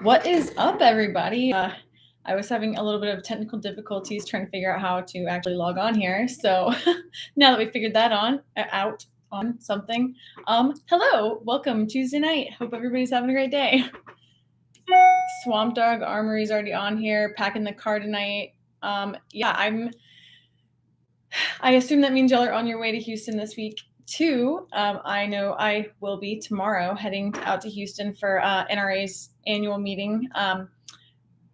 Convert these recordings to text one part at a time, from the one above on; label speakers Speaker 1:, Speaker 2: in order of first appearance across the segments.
Speaker 1: What is up, everybody? I was having a little bit of technical difficulties trying to figure out how to actually log on here. So now that we figured that out on something, hello, welcome Tuesday night. Hope everybody's having a great day. Swamp Dog Armory's already on here, packing the car tonight. I assume that means y'all are on your way to Houston this week too. I know I will be tomorrow heading out to Houston for NRA's annual meeting.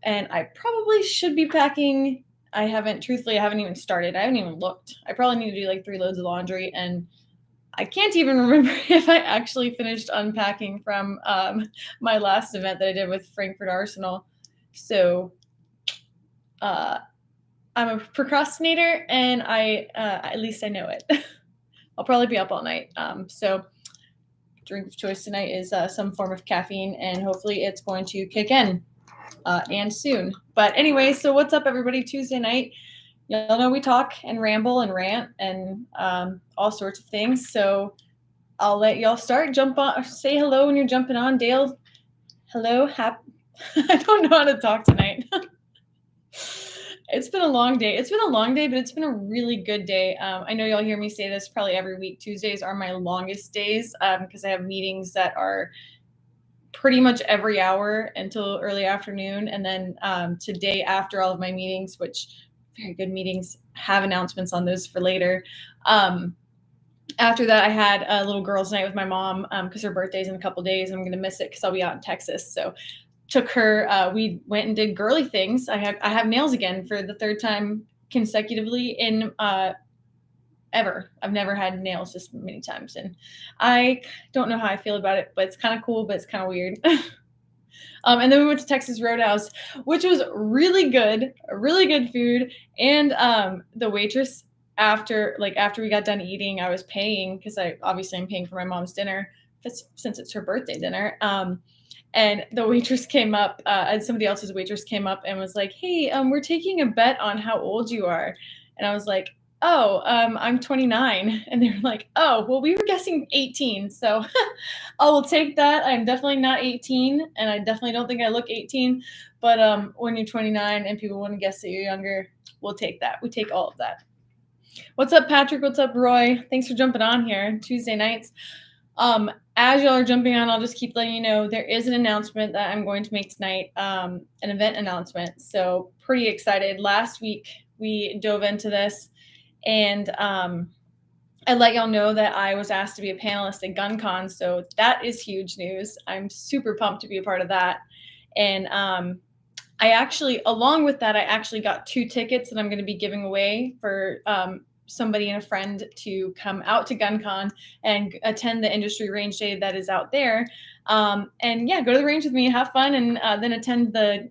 Speaker 1: And I probably should be packing. I haven't even started. I haven't even looked. I probably need to do like 3 loads of laundry, and I can't even remember if I actually finished unpacking from my last event that I did with Frankfurt Arsenal. So I'm a procrastinator, and at least I know it. I'll probably be up all night. So drink of choice tonight is some form of caffeine, and hopefully it's going to kick in and soon. But anyway, so what's up, everybody? Tuesday night. Y'all know we talk and ramble and rant and all sorts of things. So I'll let y'all start. Jump on, say hello when you're jumping on. Dale, hello. I don't know how to talk tonight. It's been a long day. It's been a long day, but it's been a really good day. I know y'all hear me say this probably every week. Tuesdays are my longest days because I have meetings that are pretty much every hour until early afternoon. And then today, after all of my meetings, which very good meetings, have announcements on those for later. After that, I had a little girls' night with my mom because her birthday's in a couple days. I'm going to miss it because I'll be out in Texas. So took her, we went and did girly things. I have nails again for the 3rd time consecutively in ever. I've never had nails this many times, and I don't know how I feel about it, but it's kind of cool, but it's kind of weird. And then we went to Texas Roadhouse, which was really good food. And the waitress, after we got done eating, I was paying because I'm paying for my mom's dinner since it's her birthday dinner. And the waitress came up, and somebody else's waitress came up and was like, "Hey, we're taking a bet on how old you are." And I was like, "Oh, I'm 29." And they were like, "Oh, well, we were guessing 18. So I will take that. I'm definitely not 18, and I definitely don't think I look 18. But when you're 29 and people want to guess that you're younger, we'll take that. We take all of that." What's up, Patrick? What's up, Roy? Thanks for jumping on here Tuesday nights. As y'all are jumping on, I'll just keep letting you know there is an announcement that I'm going to make tonight, an event announcement. So pretty excited. Last week we dove into this, and I let y'all know that I was asked to be a panelist at GunCon. So that is huge news. I'm super pumped to be a part of that. And along with that, I actually got 2 tickets that I'm going to be giving away for somebody and a friend to come out to GunCon and attend the industry range day that is out there. And yeah, go to the range with me, have fun, and then attend the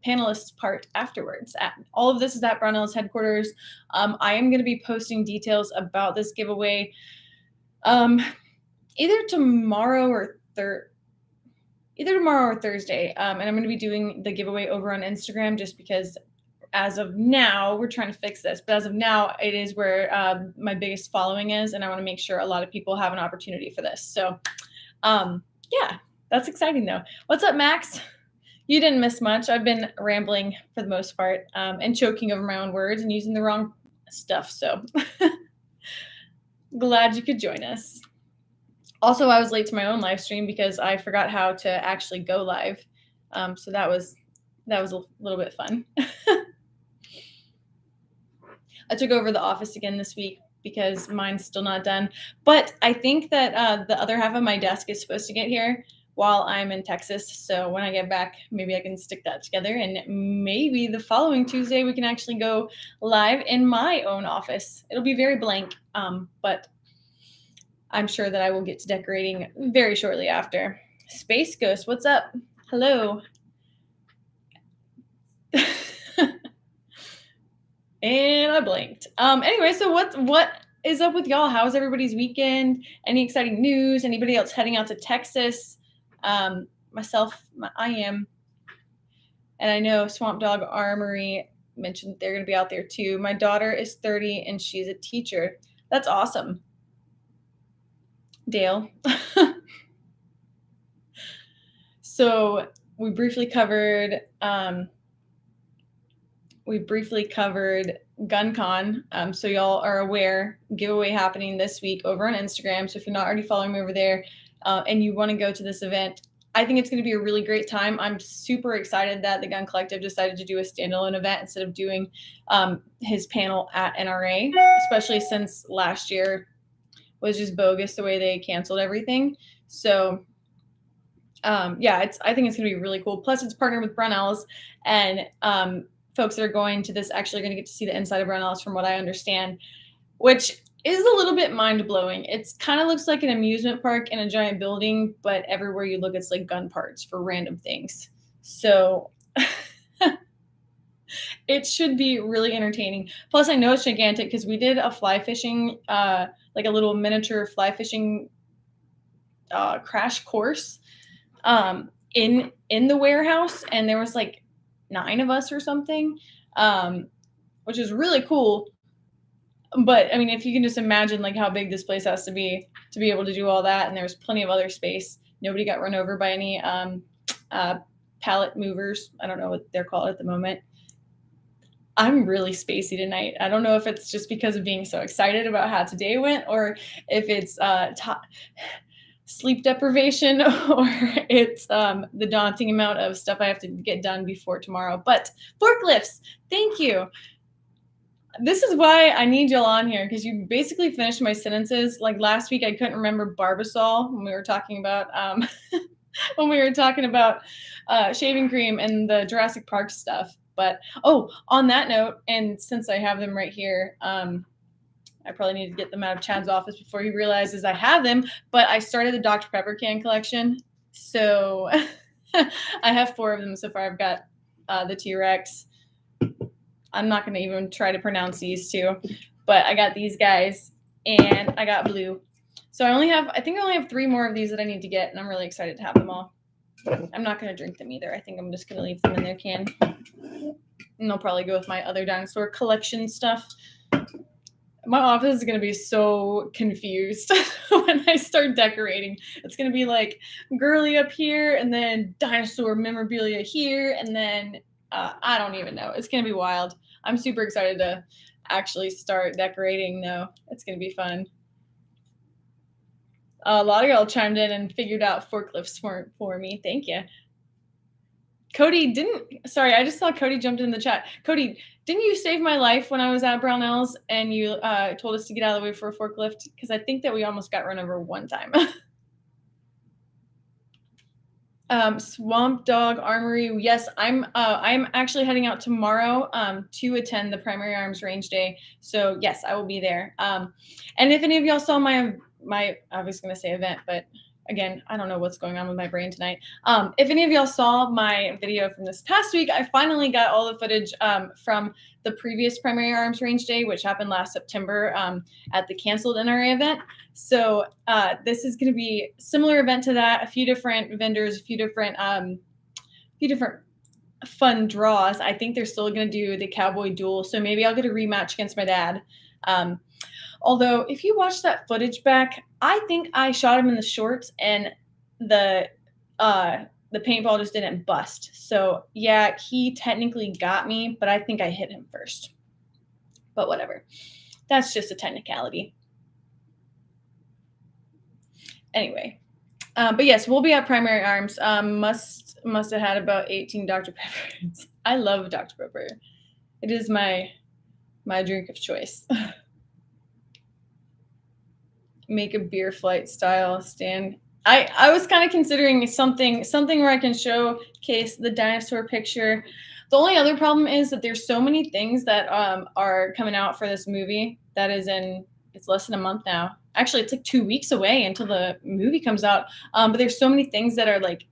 Speaker 1: panelists part afterwards. All of this is at Brownell's headquarters. I am going to be posting details about this giveaway either tomorrow or Thursday. And I'm going to be doing the giveaway over on Instagram just because as of now, we're trying to fix this, but as of now, it is where my biggest following is, and I want to make sure a lot of people have an opportunity for this. So, yeah, that's exciting though. What's up, Max? You didn't miss much. I've been rambling for the most part and choking over my own words and using the wrong stuff. So, glad you could join us. Also, I was late to my own live stream because I forgot how to actually go live. So that was a little bit fun. I took over the office again this week because mine's still not done. But I think that the other half of my desk is supposed to get here while I'm in Texas. So when I get back, maybe I can stick that together. And maybe the following Tuesday, we can actually go live in my own office. It'll be very blank, but I'm sure that I will get to decorating very shortly after. Space Ghost, what's up? Hello. And I blanked. Anyway, so what is up with y'all? How's everybody's weekend? Any exciting news? Anybody else heading out to Texas? Myself, I am. And I know Swamp Dog Armory mentioned they're going to be out there too. My daughter is 30 and she's a teacher. That's awesome. Dale. So we briefly covered GunCon. So y'all are aware, giveaway happening this week over on Instagram. So if you're not already following me over there and you want to go to this event, I think it's going to be a really great time. I'm super excited that the Gun Collective decided to do a standalone event instead of doing his panel at NRA, especially since last year was just bogus the way they canceled everything. So yeah, I think it's going to be really cool. Plus, it's partnered with Brownells, and folks that are going to this actually going to get to see the inside of Brownells, from what I understand, which is a little bit mind-blowing. It's kind of looks like an amusement park in a giant building, but everywhere you look, it's like gun parts for random things. So it should be really entertaining. Plus, I know it's gigantic because we did a fly fishing, like a little miniature fly fishing crash course in the warehouse, and there was like 9 of us or something, which is really cool. But I mean, if you can just imagine like how big this place has to be able to do all that, and there's plenty of other space. Nobody got run over by any pallet movers. I don't know what they're called at the moment. I'm really spacey tonight. I don't know if it's just because of being so excited about how today went, or if it's sleep deprivation, or it's the daunting amount of stuff I have to get done before tomorrow. But forklifts, thank you. This is why I need y'all on here, because you basically finished my sentences. Like last week, I couldn't remember Barbasol when we were talking about shaving cream and the Jurassic Park stuff. But on that note, and since I have them right here, I probably need to get them out of Chad's office before he realizes I have them. But I started the Dr. Pepper can collection, so I have 4 of them so far. I've got the T-Rex. I'm not going to even try to pronounce these 2, but I got these guys, and I got blue. So I think I only have 3 more of these that I need to get, and I'm really excited to have them all. I'm not going to drink them either. I think I'm just going to leave them in their can, and they'll probably go with my other dinosaur collection stuff. My office is going to be so confused when I start decorating. It's going to be like girly up here, and then dinosaur memorabilia here, and then I don't even know. It's going to be wild. I'm super excited to actually start decorating, though. It's going to be fun. A lot of y'all chimed in and figured out forklifts for me. Thank you. Cody sorry, I just saw Cody jumped in the chat. Cody, didn't you save my life when I was at Brownells and you told us to get out of the way for a forklift? Because I think that we almost got run over one time. Swamp Dog Armory. Yes, I'm actually heading out tomorrow to attend the Primary Arms Range Day. So yes, I will be there. And if any of y'all saw my I was gonna say event, but again, I don't know what's going on with my brain tonight. If any of y'all saw my video from this past week, I finally got all the footage from the previous Primary Arms Range Day, which happened last September at the canceled NRA event. So this is going to be a similar event to that. A few different vendors, a few different fun draws. I think they're still going to do the cowboy duel. So maybe I'll get a rematch against my dad. Although if you watch that footage back, I think I shot him in the shorts and the paintball just didn't bust. So yeah, he technically got me, but I think I hit him first. But whatever. That's just a technicality. Anyway, but yes, we'll be at Primary Arms. Must have had about 18 Dr. Peppers. I love Dr. Pepper. It is my drink of choice. Make a beer flight style stand. I was kind of considering something where I can showcase the dinosaur picture. The only other problem is that there's so many things that are coming out for this movie that is it's less than a month now. Actually, it's like 2 weeks away until the movie comes out. But there's so many things that are like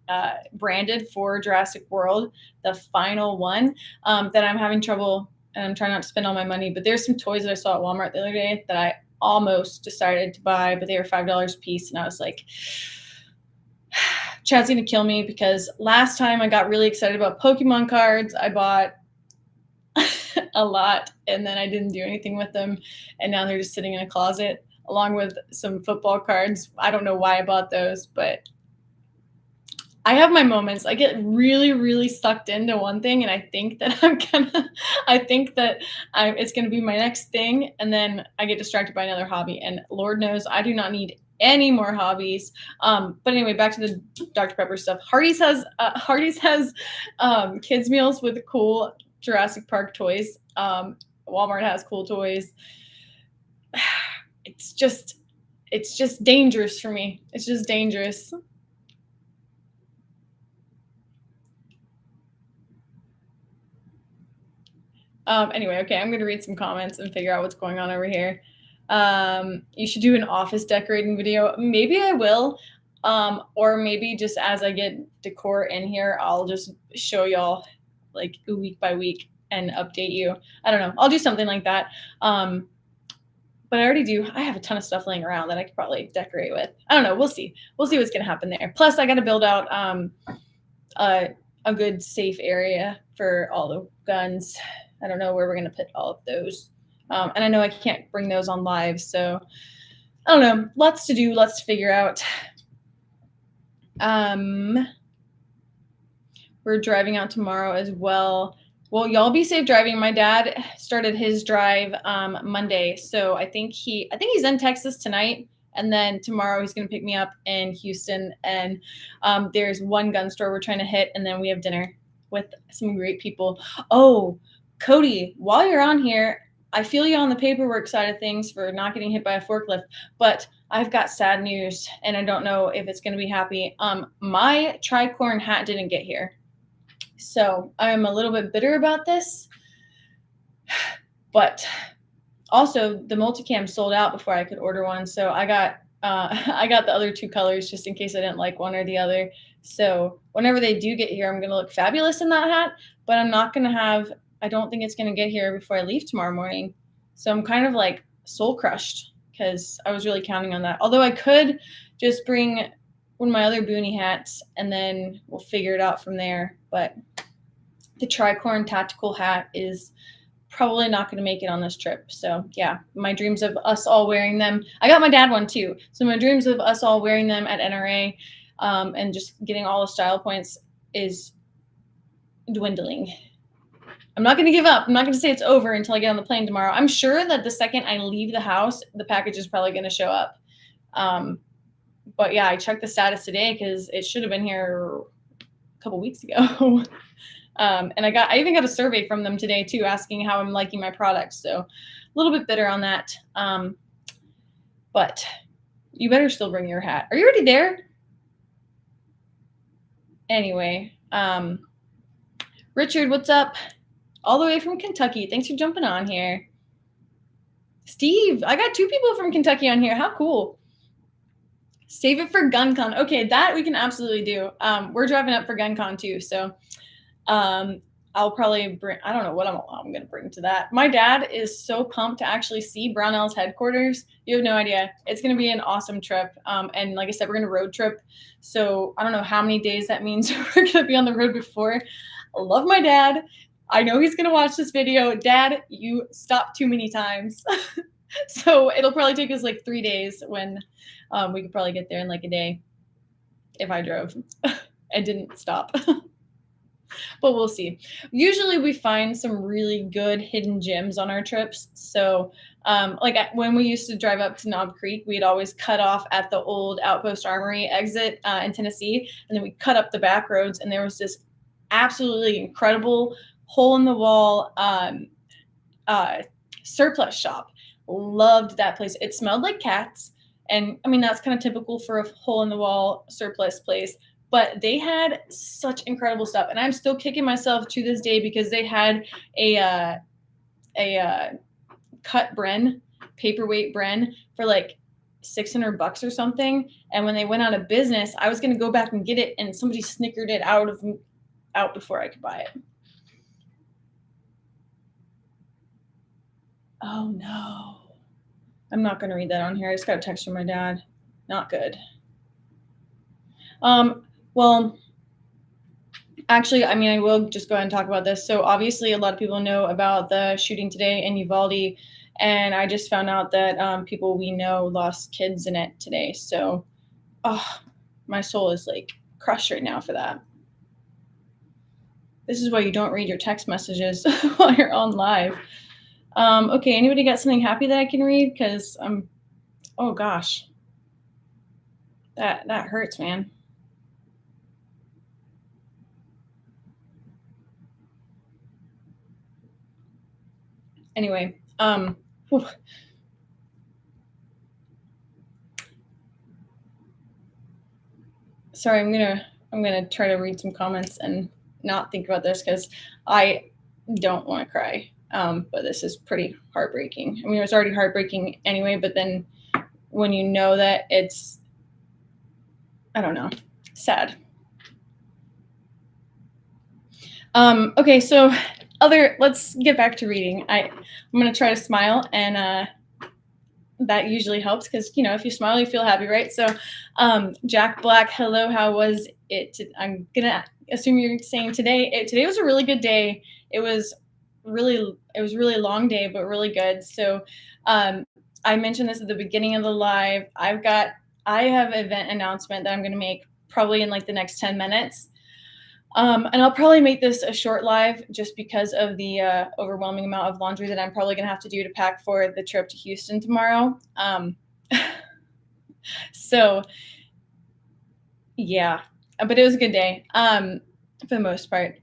Speaker 1: branded for Jurassic World, the final one, that I'm having trouble, and I'm trying not to spend all my money. But there's some toys that I saw at Walmart the other day that I almost decided to buy, but they were $5 a piece. And I was like, Chad's going to kill me, because last time I got really excited about Pokemon cards. I bought a lot, and then I didn't do anything with them. And now they're just sitting in a closet, along with some football cards. I don't know why I bought those, but I have my moments. I get really, really sucked into one thing, and I think that I think that it's gonna be my next thing, and then I get distracted by another hobby. And Lord knows I do not need any more hobbies. But anyway, back to the Dr. Pepper stuff. Hardee's has kids meals with cool Jurassic Park toys. Walmart has cool toys. It's just dangerous for me. It's just dangerous. Anyway, okay, I'm gonna read some comments and figure out what's going on over here. You should do an office decorating video. Maybe I will. Or maybe just as I get decor in here, I'll just show y'all like week by week and update you. I don't know. I'll do something like that. But I already do. I have a ton of stuff laying around that I could probably decorate with. I don't know. We'll see. We'll see what's gonna happen there. Plus, I got to build out a good safe area for all the guns. I don't know where we're going to put all of those. And I know I can't bring those on live. So I don't know. Lots to do. Lots to figure out. We're driving out tomorrow as well. Well, y'all be safe driving. My dad started his drive Monday. So I think he's in Texas tonight. And then tomorrow he's going to pick me up in Houston. And there's one gun store we're trying to hit. And then we have dinner with some great people. Oh, Cody, while you're on here, I feel you on the paperwork side of things for not getting hit by a forklift, but I've got sad news and I don't know if it's going to be happy. My tricorn hat didn't get here. So I'm a little bit bitter about this, but also the multicam sold out before I could order one. So I got the other two colors just in case I didn't like one or the other. So whenever they do get here, I'm going to look fabulous in that hat, but I'm not going to I don't think it's going to get here before I leave tomorrow morning. So I'm kind of like soul crushed because I was really counting on that. Although I could just bring one of my other boonie hats and then we'll figure it out from there. But the tricorn tactical hat is probably not going to make it on this trip. So yeah, my dreams of us all wearing them. I got my dad one too. So my dreams of us all wearing them at NRA and just getting all the style points is dwindling. I'm not going to give up. I'm not going to say it's over until I get on the plane tomorrow. I'm sure that the second I leave the house, the package is probably going to show up. But yeah, I checked the status today because it should have been here a couple weeks ago. And I even got a survey from them today too, asking how I'm liking my products. So a little bit bitter on that. But you better still bring your hat. Are you already there? Anyway, Richard, what's up? All the way from Kentucky. Thanks for jumping on here. Steve, I got 2 people from Kentucky on here. How cool. Save it for GunCon. Okay, that we can absolutely do. We're driving up for GunCon too. So I'll probably bring, I don't know what I'm going to bring to that. My dad is so pumped to actually see Brownell's headquarters. You have no idea. It's going to be an awesome trip. And like I said, we're going to road trip. So I don't know how many days that means we're going to be on the road before. I love my dad. I know he's going to watch this video. Dad, you stopped too many times. So it'll probably take us like 3 days when we could probably get there in like a day if I drove and didn't stop. But we'll see. Usually we find some really good hidden gems on our trips. So like when we used to drive up to Knob Creek, we'd always cut off at the old Outpost Armory exit in Tennessee. And then we cut up the back roads and there was this absolutely incredible hole in the wall surplus shop. Loved that place. It smelled like cats. And I mean, that's kind of typical for a hole in the wall surplus place. But they had such incredible stuff. And I'm still kicking myself to this day because they had a cut Bren, paperweight Bren for like $600 or something. And when they went out of business, I was going to go back and get it. And somebody snickered it out before I could buy it. Oh no. I'm not going to read that on here. I just got a text from my dad. Not good. Well, actually, I mean, I will just go ahead and talk about this. So obviously a lot of people know about the shooting today in Uvalde. And I just found out that people we know lost kids in it today. So my soul is like crushed right now for that. This is why you don't read your text messages while you're on live. Okay, anybody got something happy that I can read? Because oh gosh, that hurts, man. Anyway, sorry, I'm gonna try to read some comments and not think about this because I don't want to cry. But this is pretty heartbreaking. I mean, it was already heartbreaking anyway, but then when you know that it's, I don't know, sad. Okay, so let's get back to reading. I'm gonna try to smile, and that usually helps because if you smile, you feel happy, right? So, Jack Black, hello, how was it? I'm gonna assume you're saying today. Today was a really good day. It was really long day, but really good. So, I mentioned this at the beginning of the live. I have an event announcement that I'm gonna make probably in like the next 10 minutes. And I'll probably make this a short live just because of the overwhelming amount of laundry that I'm probably going to have to do to pack for the trip to Houston tomorrow. So, yeah, but it was a good day for the most part.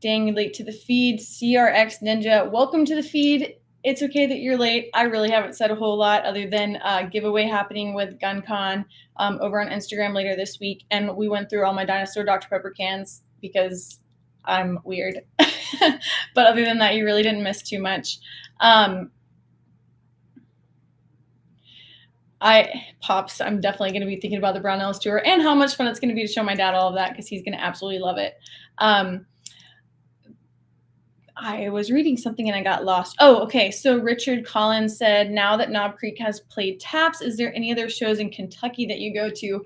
Speaker 1: Dang, late to the feed. CRX Ninja, welcome to the feed. It's okay that you're late. I really haven't said a whole lot other than giveaway happening with GunCon over on Instagram later this week. And we went through all my Dinosaur Dr. Pepper cans because I'm weird. But other than that, you really didn't miss too much. Pops, I'm definitely going to be thinking about the Brownells tour and how much fun it's going to be to show my dad all of that because he's going to absolutely love it. I was reading something and I got lost. Oh, okay. So Richard Collins said, now that Knob Creek has played taps, is there any other shows in Kentucky that you go to?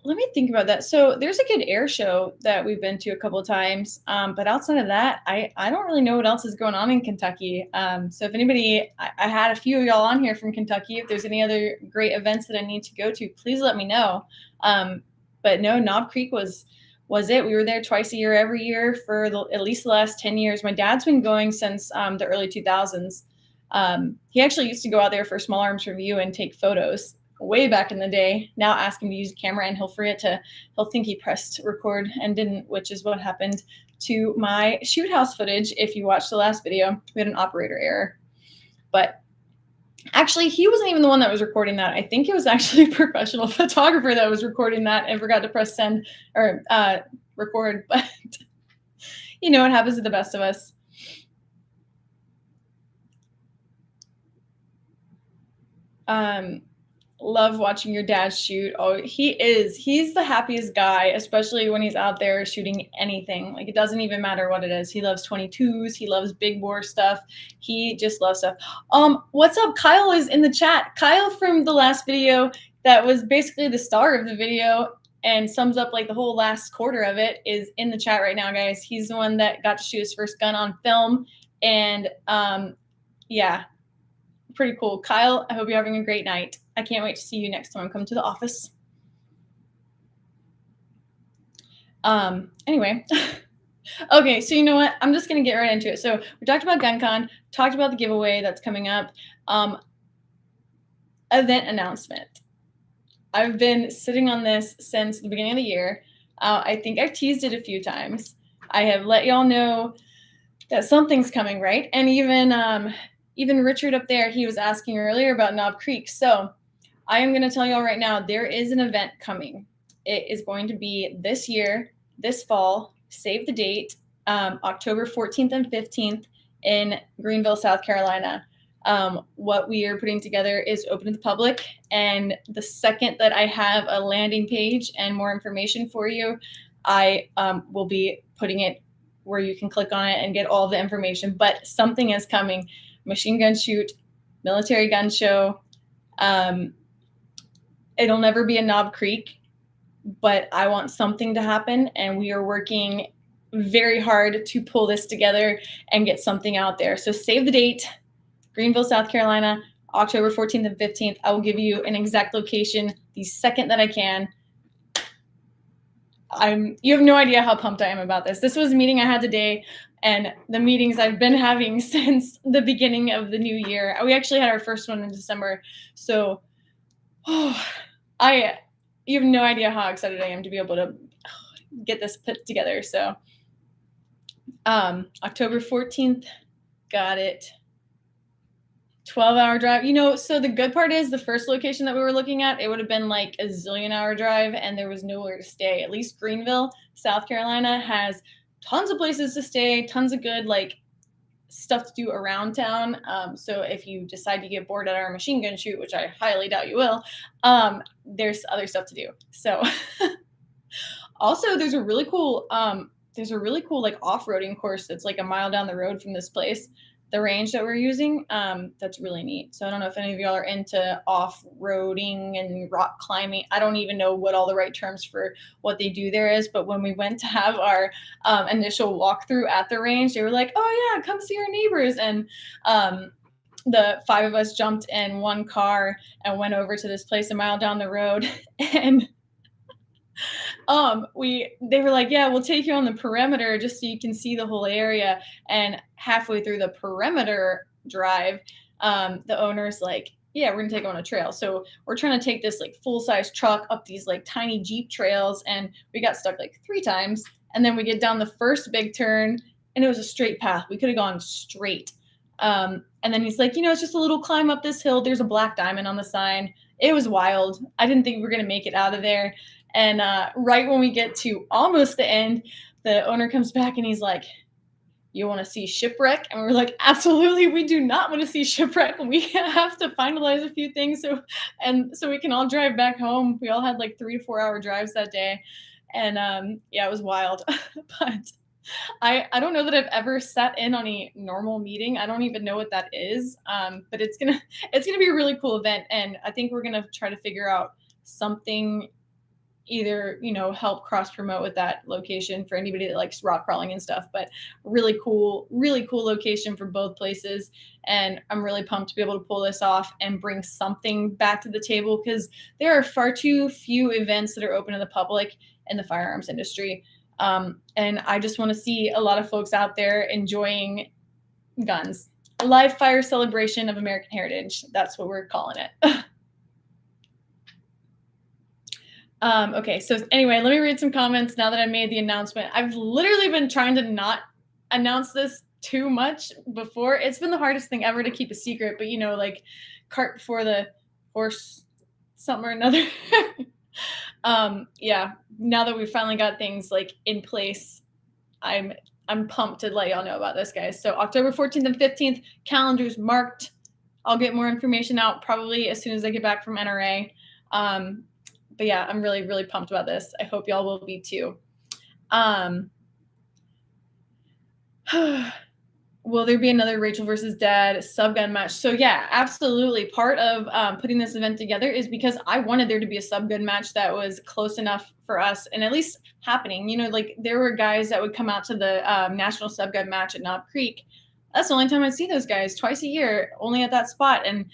Speaker 1: Let me think about that. So there's a good air show that we've been to a couple of times. But outside of that, I don't really know what else is going on in Kentucky. So if anybody, I had a few of y'all on here from Kentucky. If there's any other great events that I need to go to, please let me know. But no, Knob Creek was it. We were there twice a year, every year for at least the last 10 years. My dad's been going since the early 2000s. He actually used to go out there for Small Arms Review and take photos way back in the day. Now ask him to use a camera and he'll think he pressed record and didn't, which is what happened to my shoot house footage. If you watched the last video, we had an operator error. But actually, he wasn't even the one that was recording that. I think it was actually a professional photographer that was recording that and forgot to press send or record. But it happens to the best of us. Love watching your dad shoot. Oh, he's the happiest guy, especially when he's out there shooting anything. Like, it doesn't even matter what it is. He loves 22s. He loves big bore stuff. He just loves stuff. What's up? Kyle is in the chat. Kyle from the last video that was basically the star of the video and sums up like the whole last quarter of it is in the chat right now, guys. He's the one that got to shoot his first gun on film. And yeah, pretty cool. Kyle, I hope you're having a great night. I can't wait to see you next time I come to the office. Anyway. Okay, so you know what? I'm just going to get right into it. So we talked about GunCon, talked about the giveaway that's coming up. Event announcement. I've been sitting on this since the beginning of the year. I think I've teased it a few times. I have let y'all know that something's coming, right? And even Richard up there, he was asking earlier about Knob Creek. So I am going to tell y'all right now, there is an event coming. It is going to be this year, this fall, save the date, October 14th and 15th in Greenville, South Carolina. What we are putting together is open to the public. And the second that I have a landing page and more information for you, I will be putting it where you can click on it and get all the information. But something is coming. Machine gun shoot, military gun show. It'll never be a Knob Creek, but I want something to happen, and we are working very hard to pull this together and get something out there. So save the date, Greenville, South Carolina, October 14th and 15th. I will give you an exact location, the second that I can. You have no idea how pumped I am about this. This was a meeting I had today, and the meetings I've been having since the beginning of the new year. We actually had our first one in December. So you have no idea how excited I am to be able to get this put together. So October 14th, got it. 12-hour drive. So the good part is the first location that we were looking at, it would have been like a zillion-hour drive, and there was nowhere to stay. At least Greenville, South Carolina has tons of places to stay, tons of good like stuff to do around town. So if you decide to get bored at our machine gun shoot, which I highly doubt you will, there's other stuff to do. So also there's a really cool like off-roading course that's like a mile down the road from this place, the range that we're using. That's really neat. So I don't know if any of y'all are into off-roading and rock climbing. I don't even know what all the right terms for what they do there is, but when we went to have our initial walkthrough at the range, they were like, oh yeah, come see our neighbors. And the 5 of us jumped in one car and went over to this place a mile down the road. And they were like, yeah, we'll take you on the perimeter just so you can see the whole area. And halfway through the perimeter drive, the owner's like, yeah, we're gonna take them on a trail. So we're trying to take this like full-size truck up these like tiny Jeep trails, and we got stuck like 3 times. And then we get down the first big turn, and it was a straight path. We could have gone straight. And then he's like, it's just a little climb up this hill. There's a black diamond on the sign. It was wild. I didn't think we were gonna make it out of there. And right when we get to almost the end, the owner comes back and he's like, you want to see shipwreck? And we're like, absolutely, we do not want to see shipwreck. We have to finalize a few things so we can all drive back home. We all had like 3 to 4 hour drives that day. And yeah, it was wild. But I don't know that I've ever sat in on a normal meeting. I don't even know what that is. But it's gonna be a really cool event. And I think we're gonna try to figure out something, either help cross promote with that location for anybody that likes rock crawling and stuff. But really cool location for both places, and I'm really pumped to be able to pull this off and bring something back to the table, because there are far too few events that are open to the public in the firearms industry, and I just want to see a lot of folks out there enjoying guns. A live fire celebration of American heritage, that's what we're calling it. Okay, so anyway, let me read some comments now that I made the announcement. I've literally been trying to not announce this too much before. It's been the hardest thing ever to keep a secret, but like cart before the horse, something or another. Yeah, now that we've finally got things like in place, I'm pumped to let y'all know about this, guys. So October 14th and 15th, calendars marked. I'll get more information out probably as soon as I get back from NRA. But yeah, I'm really, really pumped about this. I hope y'all will be too. Will there be another Rachel versus Dad Subgun match? So yeah, absolutely. Part of putting this event together is because I wanted there to be a subgun match that was close enough for us and at least happening. Like there were guys that would come out to the National Subgun Match at Knob Creek. That's the only time I'd see those guys, twice a year, only at that spot. And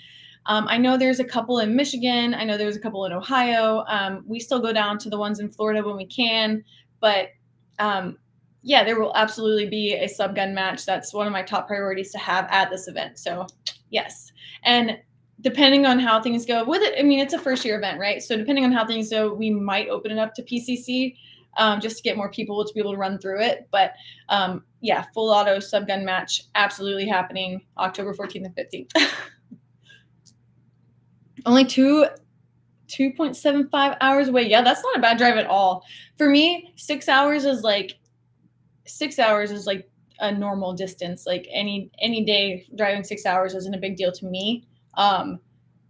Speaker 1: I know there's a couple in Michigan. I know there's a couple in Ohio. We still go down to the ones in Florida when we can. But yeah, there will absolutely be a subgun match. That's one of my top priorities to have at this event. So yes. And depending on how things go with it, I mean, it's a first year event, right? So depending on how things go, we might open it up to PCC just to get more people to be able to run through it. But yeah, full auto subgun match absolutely happening October 14th and 15th. Only 2.75 hours away. Yeah, that's not a bad drive at all. For me, 6 hours is like a normal distance. Like any day driving 6 hours isn't a big deal to me.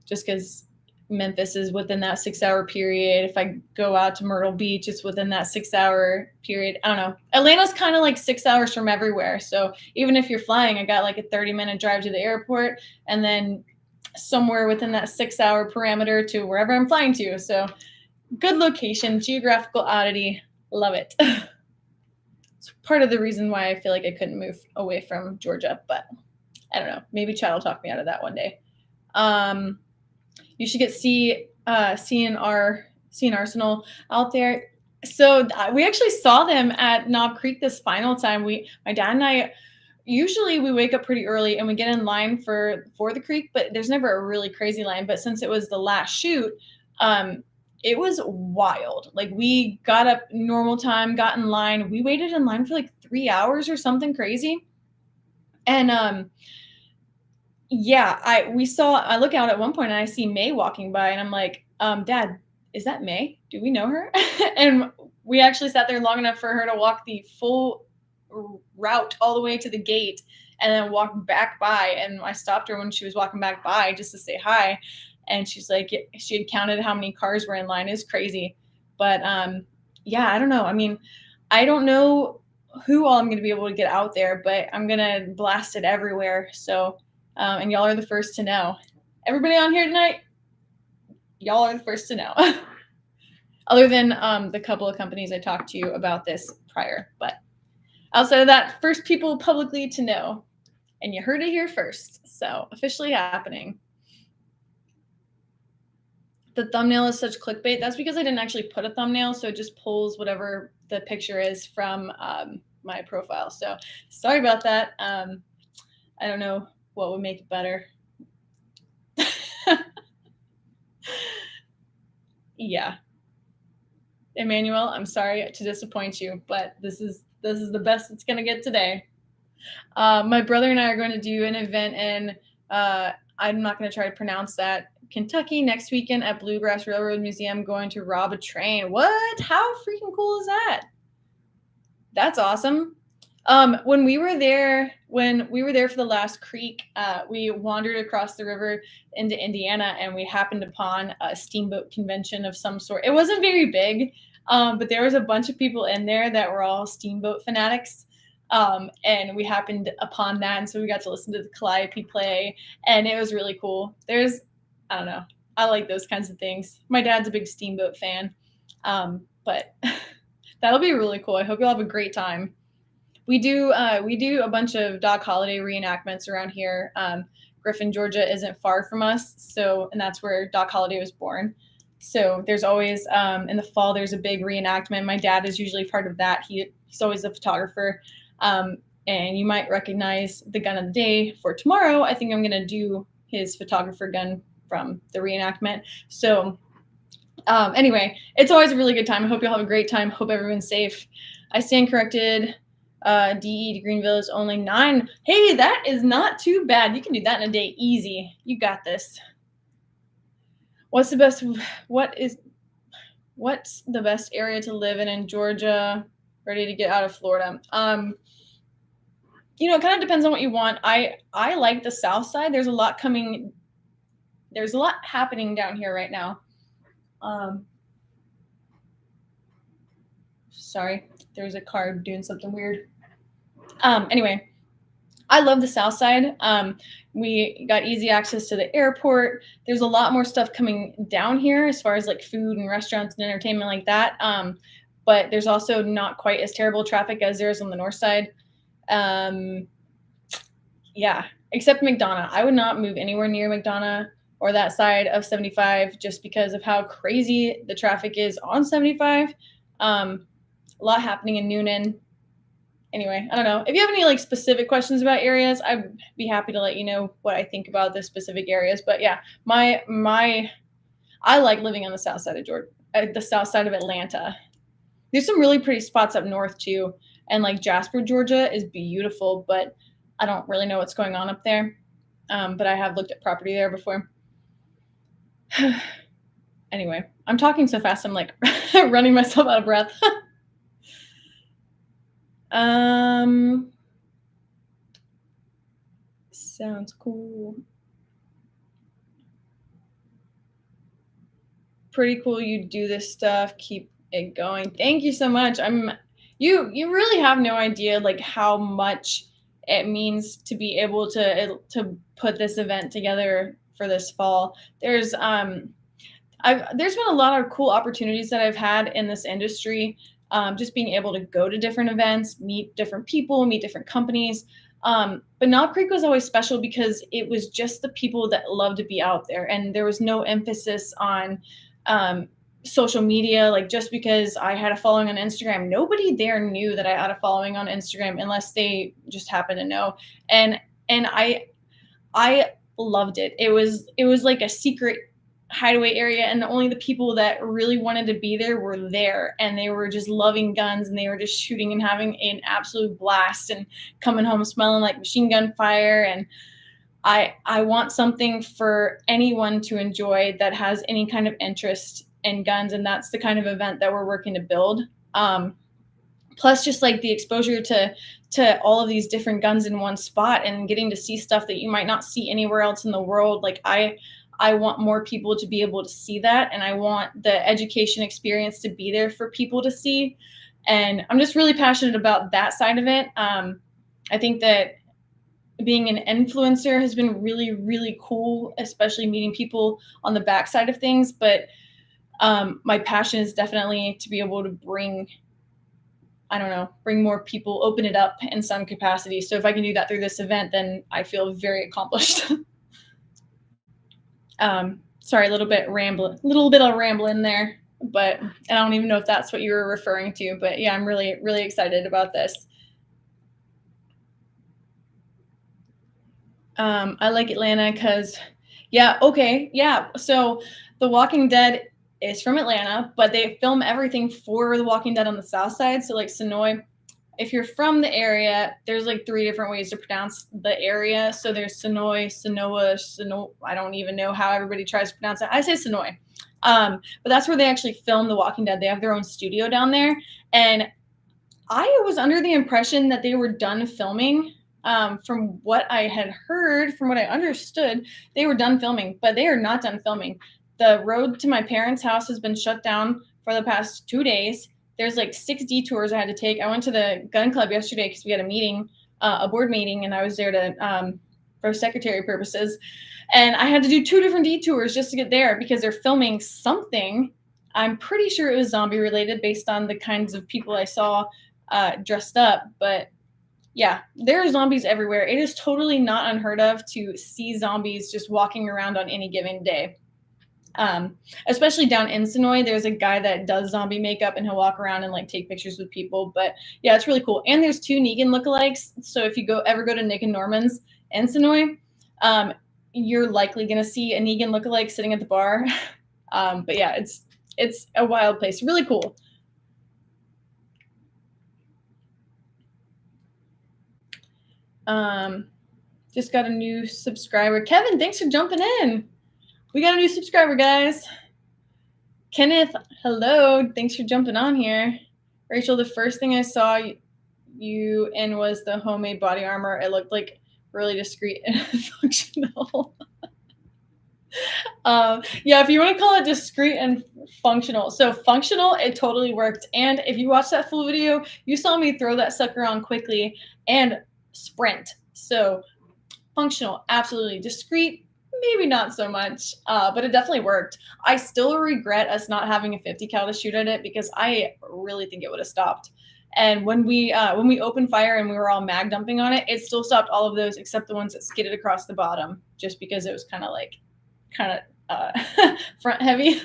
Speaker 1: Just because Memphis is within that 6 hour period. If I go out to Myrtle Beach, it's within that 6 hour period. I don't know. Atlanta's kind of like 6 hours from everywhere. So even if you're flying, I got like a 30-minute drive to the airport and then somewhere within that 6 hour parameter to wherever I'm flying to. So good location, geographical oddity. Love it. It's part of the reason why I feel like I couldn't move away from Georgia, but I don't know. Maybe Chad will talk me out of that one day. You should see seeing Arsenal out there. So we actually saw them at Knob Creek this final time. My dad and I, usually we wake up pretty early and we get in line for the creek, but there's never a really crazy line. But since it was the last shoot, it was wild. Like we got up normal time, got in line. We waited in line for like 3 hours or something crazy. And yeah, I look out at one point and I see May walking by and I'm like, Dad, is that May? Do we know her? And we actually sat there long enough for her to walk the full route all the way to the gate and then walk back by. And I stopped her when she was walking back by just to say hi. And she's like, she had counted how many cars were in line. It's crazy. But yeah, I don't know. I mean, I don't know who all I'm going to be able to get out there, but I'm going to blast it everywhere. So, and y'all are the first to know. Everybody on here tonight, y'all are the first to know. Other than the couple of companies I talked to you about this prior. But outside of that, first people publicly to know. And you heard it here first. So officially happening. The thumbnail is such clickbait. That's because I didn't actually put a thumbnail. So it just pulls whatever the picture is from my profile. So sorry about that. I don't know what would make it better. Yeah. Emmanuel, I'm sorry to disappoint you, but this is the best it's gonna get today. My brother and I are going to do an event in I'm not going to try to pronounce that, Kentucky next weekend at Bluegrass Railroad Museum, going to rob a train. What? How freaking cool is that? That's awesome. When we were there for the last creek, we wandered across the river into Indiana and we happened upon a steamboat convention of some sort. It wasn't very big, but there was a bunch of people in there that were all steamboat fanatics. And we happened upon that. And so we got to listen to the Calliope play and it was really cool. I don't know. I like those kinds of things. My dad's a big steamboat fan. But that'll be really cool. I hope you'll have a great time. We do a bunch of Dog Holiday reenactments around here. Griffin, Georgia isn't far from us, and that's where Doc Holliday was born. So there's always in the fall there's a big reenactment. My dad is usually part of that. He's always a photographer, and you might recognize the gun of the day for tomorrow. I think I'm gonna do his photographer gun from the reenactment. So anyway, it's always a really good time. I hope you'll have a great time. Hope everyone's safe. I stand corrected. DE to Greenville is only 9. Hey, that is not too bad. You can do that in a day easy. You got this. What's the best area to live in Georgia? Ready to get out of Florida? It kind of depends on what you want. I like the South Side. There's a lot happening down here right now. Sorry, there's a car doing something weird. Anyway, I love the South Side. We got easy access to the airport. There's a lot more stuff coming down here as far as like food and restaurants and entertainment like that. But there's also not quite as terrible traffic as there is on the north side. Yeah, except McDonough. I would not move anywhere near McDonough or that side of 75 just because of how crazy the traffic is on 75. A lot happening in Noonan. Anyway, I don't know. If you have any like specific questions about areas, I'd be happy to let you know what I think about the specific areas. But yeah, I like living on the south side of Georgia, the south side of Atlanta. There's some really pretty spots up north too, and like Jasper, Georgia is beautiful, but I don't really know what's going on up there. But I have looked at property there before. Anyway, I'm talking so fast, I'm like running myself out of breath. Sounds cool. Pretty cool you do this stuff. Keep it going. Thank you so much. You really have no idea like how much it means to be able to put this event together for this fall. There's been a lot of cool opportunities that I've had in this industry. Just being able to go to different events, meet different people, meet different companies. But Knob Creek was always special because it was just the people that love to be out there, and there was no emphasis on social media. Like, just because I had a following on Instagram, nobody there knew that I had a following on Instagram unless they just happened to know. And I loved it. It was like a secret hideaway area, and only the people that really wanted to be there were there, and they were just loving guns, and they were just shooting and having an absolute blast and coming home smelling like machine gun fire. And I want something for anyone to enjoy that has any kind of interest in guns, and that's the kind of event that we're working to build. Plus, just like the exposure to all of these different guns in one spot and getting to see stuff that you might not see anywhere else in the world. Like, I want more people to be able to see that, and I want the education experience to be there for people to see. And I'm just really passionate about that side of it. I think that being an influencer has been really, really cool, especially meeting people on the backside of things. But my passion is definitely to be able to bring more people, open it up in some capacity. So if I can do that through this event, then I feel very accomplished. Sorry, a little bit of rambling there, but I don't even know if that's what you were referring to, but yeah, I'm really, really excited about this. I like Atlanta because, so The Walking Dead is from Atlanta, but they film everything for The Walking Dead on the south side. So like Sonoy, if you're from the area, there's like 3 different ways to pronounce the area. So there's Sonoy, Sonoa, I don't even know how everybody tries to pronounce it. I say Sonoy. But that's where they actually film The Walking Dead. They have their own studio down there. And I was under the impression that they were done filming. From what I had heard, from what I understood, they were done filming, but they are not done filming. The road to my parents' house has been shut down for the past 2 days. There's like 6 detours I had to take. I went to the gun club yesterday because we had a meeting, a board meeting, and I was there to for secretary purposes. And I had to do 2 different detours just to get there because they're filming something. I'm pretty sure it was zombie related based on the kinds of people I saw dressed up. But yeah, there are zombies everywhere. It is totally not unheard of to see zombies just walking around on any given day. Especially down in Sonoy, there's a guy that does zombie makeup, and he'll walk around and like take pictures with people. But yeah, it's really cool. And there's 2 Negan lookalikes. So if you ever go to Nick and Norman's in Sonoy, you're likely gonna see a Negan lookalike sitting at the bar. But yeah, it's a wild place. Really cool. Just got a new subscriber. Kevin, thanks for jumping in. We got a new subscriber, guys. Kenneth, hello. Thanks for jumping on here. Rachel, the first thing I saw you in was the homemade body armor. It looked like really discreet and functional. Yeah, if you want to call it discreet and functional. So functional, it totally worked. And if you watch that full video, you saw me throw that sucker on quickly and sprint. So functional, absolutely. Discreet, maybe not so much, but it definitely worked. I still regret us not having a 50 cal to shoot at it because I really think it would have stopped. And when we opened fire and we were all mag dumping on it, it still stopped all of those except the ones that skidded across the bottom, just because it was kind of front heavy,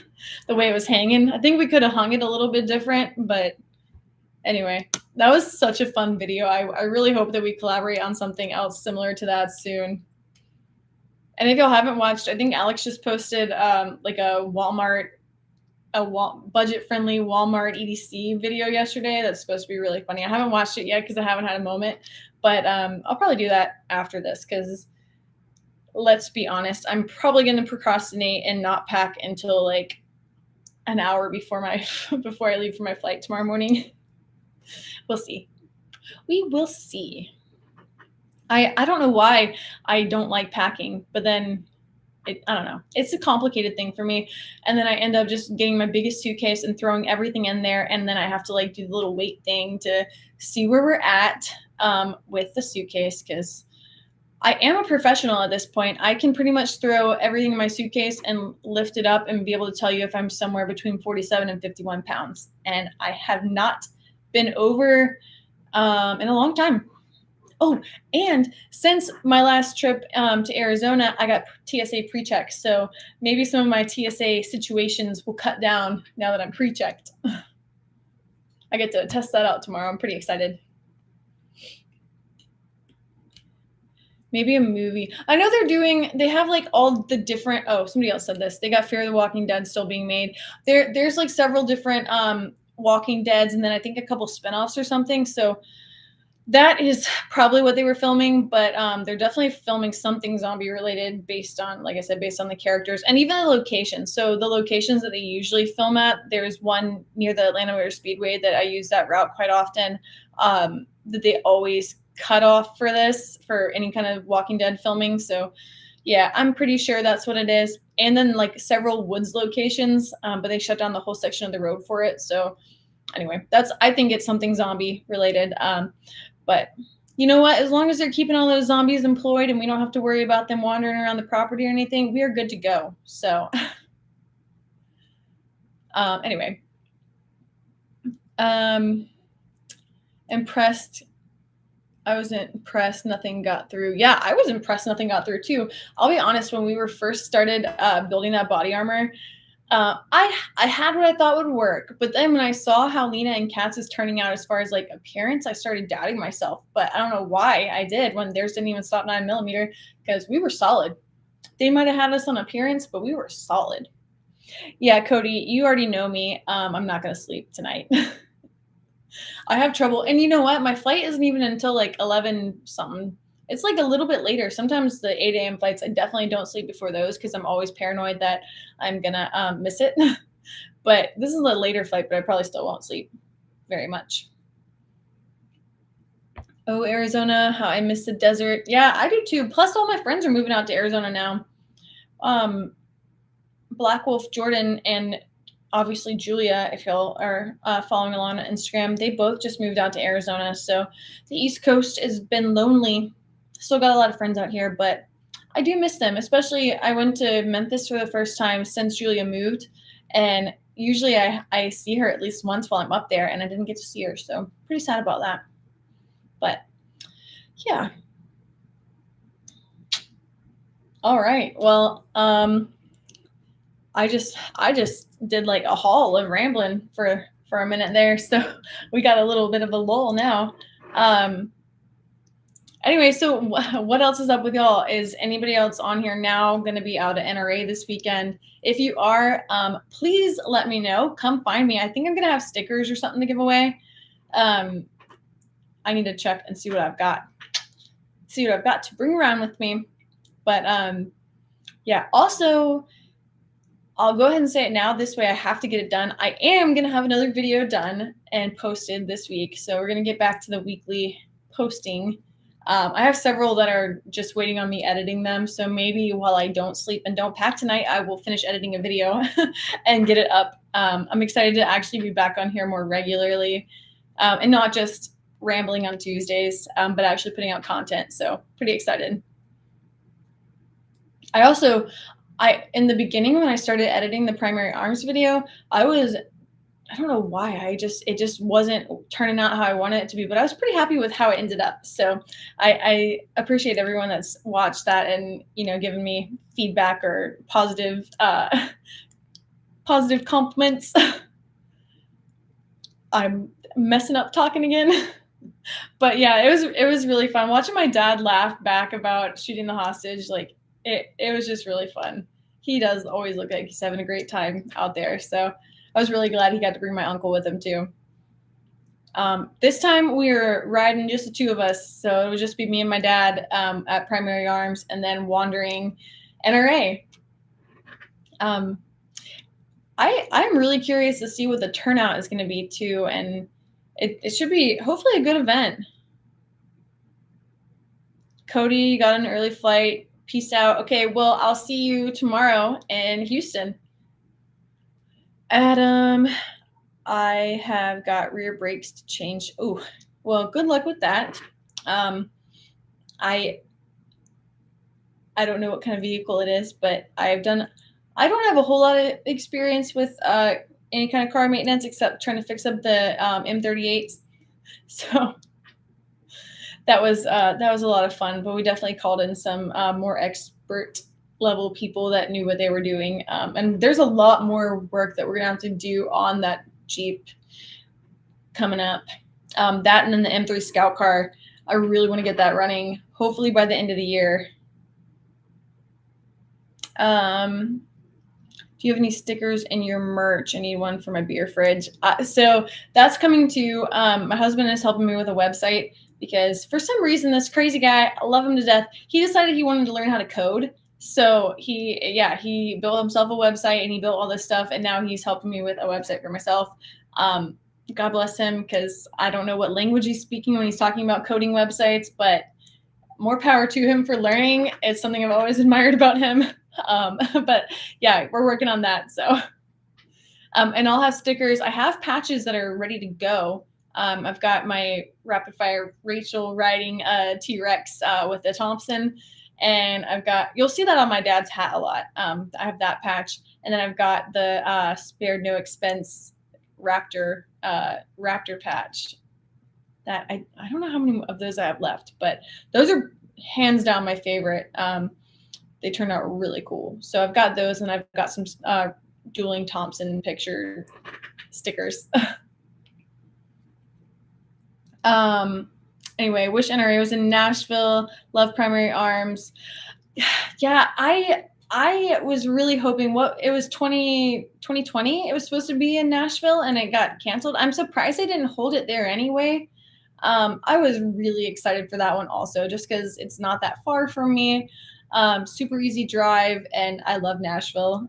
Speaker 1: the way it was hanging. I think we could have hung it a little bit different, but anyway, that was such a fun video. I really hope that we collaborate on something else similar to that soon. And if y'all haven't watched, I think Alex just posted like a budget-friendly Walmart EDC video yesterday. That's supposed to be really funny. I haven't watched it yet because I haven't had a moment, but I'll probably do that after this because let's be honest, I'm probably going to procrastinate and not pack until like an hour before I leave for my flight tomorrow morning. We'll see. We will see. I don't know why I don't like packing, but then I don't know. It's a complicated thing for me. And then I end up just getting my biggest suitcase and throwing everything in there. And then I have to like do the little weight thing to see where we're at with the suitcase because I am a professional at this point. I can pretty much throw everything in my suitcase and lift it up and be able to tell you if I'm somewhere between 47 and 51 pounds. And I have not been over in a long time. Oh, and since my last trip to Arizona, I got TSA pre-check. So maybe some of my TSA situations will cut down now that I'm pre-checked. I get to test that out tomorrow. I'm pretty excited. Maybe a movie. I know they have like all the different, oh, somebody else said this. They got Fear the Walking Dead still being made. There's like several different Walking Deads, and then I think a couple spinoffs or something. So that is probably what they were filming, but they're definitely filming something zombie related based on, like I said, based on the characters and even the locations. So the locations that they usually film at, there's one near the Atlanta Motor Speedway that I use that route quite often, that they always cut off for any kind of Walking Dead filming. So yeah, I'm pretty sure that's what it is. And then like several woods locations, but they shut down the whole section of the road for it. So anyway, I think it's something zombie related. But you know what? As long as they're keeping all those zombies employed and we don't have to worry about them wandering around the property or anything, we are good to go. So anyway, impressed. I was impressed nothing got through. Yeah, I was impressed nothing got through too. I'll be honest, when we were first started building that body armor, I had what I thought would work, but then when I saw how Lena and Kat's is turning out as far as like appearance, I started doubting myself. But I don't know why I did when theirs didn't even stop 9mm, because we were solid. They might have had us on appearance, but we were solid. Yeah, Cody, you already know me. I'm not gonna sleep tonight. I have trouble. And you know what? My flight isn't even until like 11 something. It's like a little bit later. Sometimes the 8 a.m. flights, I definitely don't sleep before those because I'm always paranoid that I'm going to miss it. But this is a later flight, but I probably still won't sleep very much. Oh, Arizona, how I miss the desert. Yeah, I do too. Plus, all my friends are moving out to Arizona now. Black Wolf Jordan and obviously Julia, if y'all are following along on Instagram, they both just moved out to Arizona. So the East Coast has been lonely. Still got a lot of friends out here, but I do miss them. Especially I went to Memphis for the first time since Julia moved, and usually I see her at least once while I'm up there, and I didn't get to see her. So pretty sad about that. But yeah. All right. Well, I just did like a haul of rambling for a minute there, so we got a little bit of a lull now. Anyway, so what else is up with y'all? Is anybody else on here now going to be out at NRA this weekend? If you are, please let me know. Come find me. I think I'm going to have stickers or something to give away. I need to check and see what I've got. See what I've got to bring around with me. But yeah, also, I'll go ahead and say it now. This way I have to get it done. I am going to have another video done and posted this week. So we're going to get back to the weekly posting. I have several that are just waiting on me editing them. So maybe while I don't sleep and don't pack tonight, I will finish editing a video and get it up. I'm excited to actually be back on here more regularly and not just rambling on Tuesdays, but actually putting out content. So pretty excited. In the beginning when I started editing the primary arms video, I don't know why, it just wasn't turning out how I wanted it to be, but I was pretty happy with how it ended up. So I appreciate everyone that's watched that and, given me feedback or positive compliments. I'm messing up talking again. But yeah, it was really fun watching my dad laugh back about shooting the hostage. Like it was just really fun. He does always look like he's having a great time out there. So I was really glad he got to bring my uncle with him too. This time we were riding just the two of us. So it would just be me and my dad at Primary Arms and then wandering NRA. I'm really curious to see what the turnout is going to be too. And it should be hopefully a good event. Cody got an early flight. Peace out. Okay, well, I'll see you tomorrow in Houston. Adam, I have got rear brakes to change. Oh, well, good luck with that. I don't know what kind of vehicle it is, but I don't have a whole lot of experience with any kind of car maintenance except trying to fix up the M38s. So that was a lot of fun, but we definitely called in some more expert level people that knew what they were doing. And there's a lot more work that we're gonna have to do on that Jeep coming up. That and then the M3 Scout Car. I really want to get that running, hopefully by the end of the year. Do you have any stickers in your merch? I need one for my beer fridge. So that's coming to, my husband is helping me with a website because for some reason, this crazy guy, I love him to death. He decided he wanted to learn how to code. So he built himself a website and he built all this stuff. And now he's helping me with a website for myself. God bless him, because I don't know what language he's speaking when he's talking about coding websites, but more power to him for learning. It's something I've always admired about him. But yeah, we're working on that. So, and I'll have stickers. I have patches that are ready to go. I've got my rapid fire Rachel riding T-Rex with the Thompson, and you'll see that on my dad's hat a lot. I have that patch, and then I've got the spared no expense Raptor patch. That I don't know how many of those I have left, but those are hands down my favorite. They turned out really cool. So I've got those, and I've got some dueling Thompson picture stickers. Anyway, wish NRA was in Nashville. Love Primary Arms. Yeah, I was really hoping it was 2020. It was supposed to be in Nashville, and it got canceled. I'm surprised they didn't hold it there anyway. I was really excited for that one also, just because it's not that far from me. Super easy drive, and I love Nashville.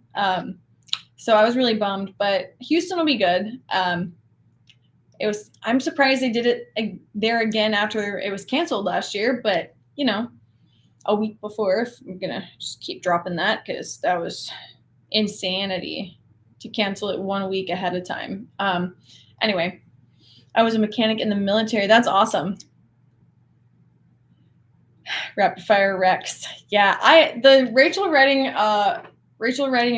Speaker 1: So I was really bummed, but Houston will be good. I'm surprised they did it there again after it was canceled last year, but a week before, I'm gonna just keep dropping that because that was insanity to cancel it 1 week ahead of time. Anyway, I was a mechanic in the military. That's awesome. Rapid fire Rex. Yeah, the Rachel riding a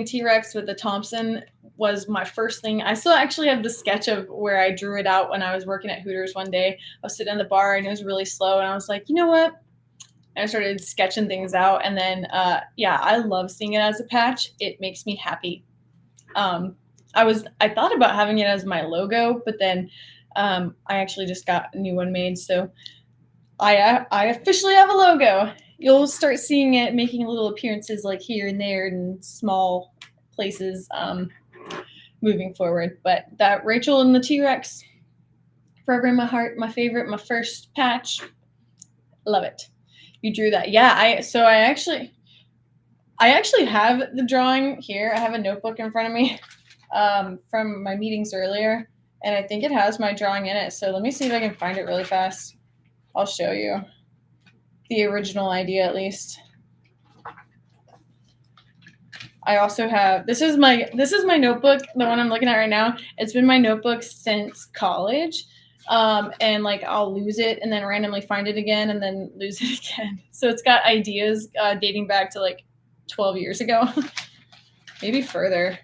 Speaker 1: T-Rex with the Thompson was my first thing. I still actually have the sketch of where I drew it out when I was working at Hooters one day. I was sitting in the bar and it was really slow, and I was like, you know what? And I started sketching things out, and then I love seeing it as a patch. It makes me happy. I thought about having it as my logo, but then I actually just got a new one made, so I officially have a logo. You'll start seeing it making little appearances like here and there in small places moving forward. But that Rachel and the T-Rex, forever in my heart, my favorite, my first patch. Love it. You drew that. Yeah, I actually have the drawing here. I have a notebook in front of me from my meetings earlier, and I think it has my drawing in it. So let me see if I can find it really fast. I'll show you the original idea, at least. I also have, this is my notebook, the one I'm looking at right now. It's been my notebook since college. And I'll lose it and then randomly find it again and then lose it again. So it's got ideas dating back to 12 years ago, maybe further.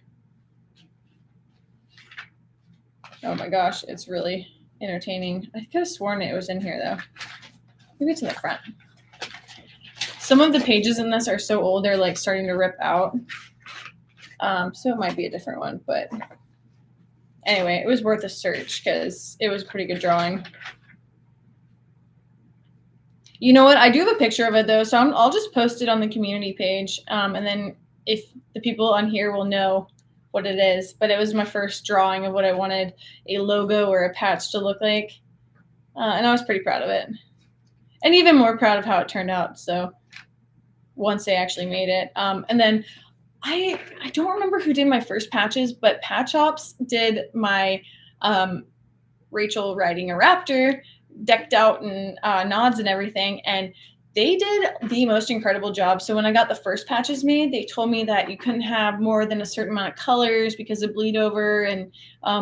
Speaker 1: Oh my gosh, it's really entertaining. I could have sworn it was in here though. Maybe it's in the front. Some of the pages in this are so old, they're starting to rip out. So it might be a different one, but anyway, it was worth a search because it was a pretty good drawing. You know what? I do have a picture of it though, so I'll just post it on the community page, and then if the people on here will know what it is. But it was my first drawing of what I wanted a logo or a patch to look like, and I was pretty proud of it, and even more proud of how it turned out. So once they actually made it, and then I don't remember who did my first patches, but Patch Ops did my Rachel riding a raptor, decked out and nods and everything, and they did the most incredible job. So when I got the first patches made, they told me that you couldn't have more than a certain amount of colors because of bleed over and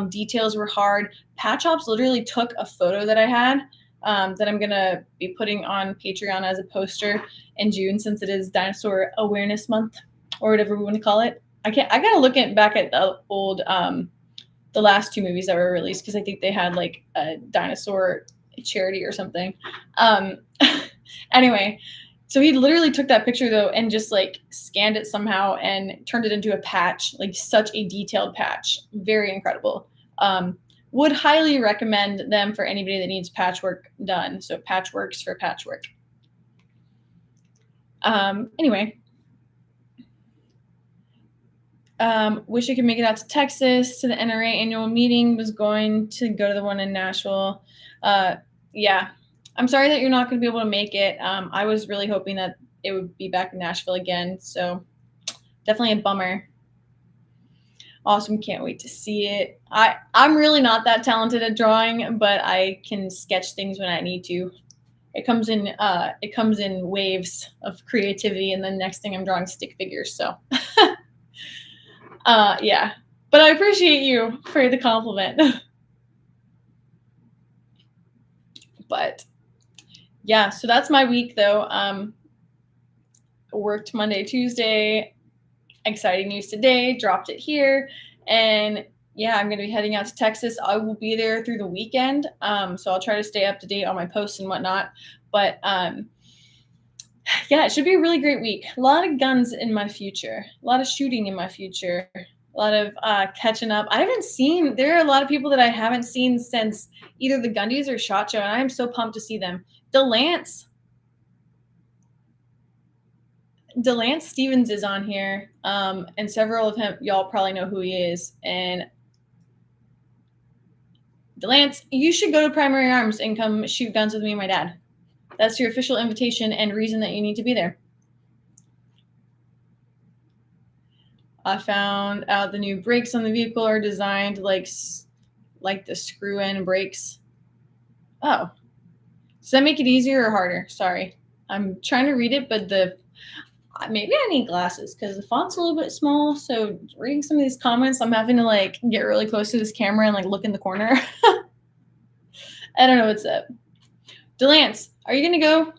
Speaker 1: details were hard. Patch Ops literally took a photo that I had that I'm gonna be putting on Patreon as a poster in June, since it is Dinosaur Awareness Month, or whatever we want to call it. I gotta look back at the old, the last two movies that were released, because I think they had a dinosaur charity or something. Anyway, so he literally took that picture though and just like scanned it somehow and turned it into a patch, like such a detailed patch. Very incredible. Would highly recommend them for anybody that needs patchwork done. So Patchworks for patchwork. Anyway, wish I could make it out to Texas to the NRA annual meeting. Was going to go to the one in Nashville. Yeah, I'm sorry that you're not going to be able to make it. I was really hoping that it would be back in Nashville again. So definitely a bummer. Awesome. Can't wait to see it. I'm really not that talented at drawing, but I can sketch things when I need to. It comes in waves of creativity, and then next thing I'm drawing stick figures. So yeah, but I appreciate you for the compliment. But yeah, so that's my week though. Worked Monday, Tuesday. Exciting news today, dropped it here. And yeah, I'm going to be heading out to Texas. I will be there through the weekend. So I'll try to stay up to date on my posts and whatnot. But yeah, it should be a really great week. A lot of guns in my future, a lot of shooting in my future, a lot of catching up. There are a lot of people that I haven't seen since either the Gundies or SHOT Show, and I am so pumped to see them. DeLance Stevens is on here, and several of him, y'all probably know who he is. And DeLance, you should go to Primary Arms and come shoot guns with me and my dad. That's your official invitation and reason that you need to be there. I found out the new brakes on the vehicle are designed like the screw-in brakes. Oh, does that make it easier or harder? Sorry, I'm trying to read it, but maybe I need glasses because the font's a little bit small. So reading some of these comments, I'm having to like get really close to this camera and like look in the corner. I don't know what's up. DeLance, are you gonna go?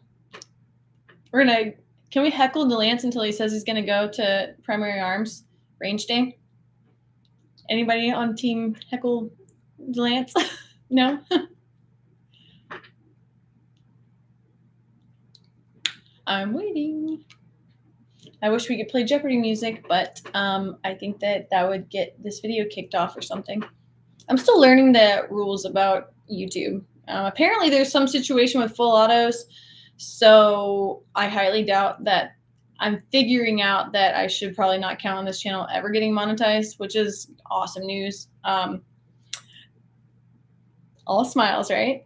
Speaker 1: Can we heckle DeLance until he says he's gonna go to Primary Arms range day? Anybody on team heckle DeLance? No? I'm waiting. I wish we could play Jeopardy music, but I think that would get this video kicked off or something. I'm still learning the rules about YouTube. Apparently there's some situation with full autos, so I highly doubt that. I'm figuring out that I should probably not count on this channel ever getting monetized, which is awesome news. All smiles, right?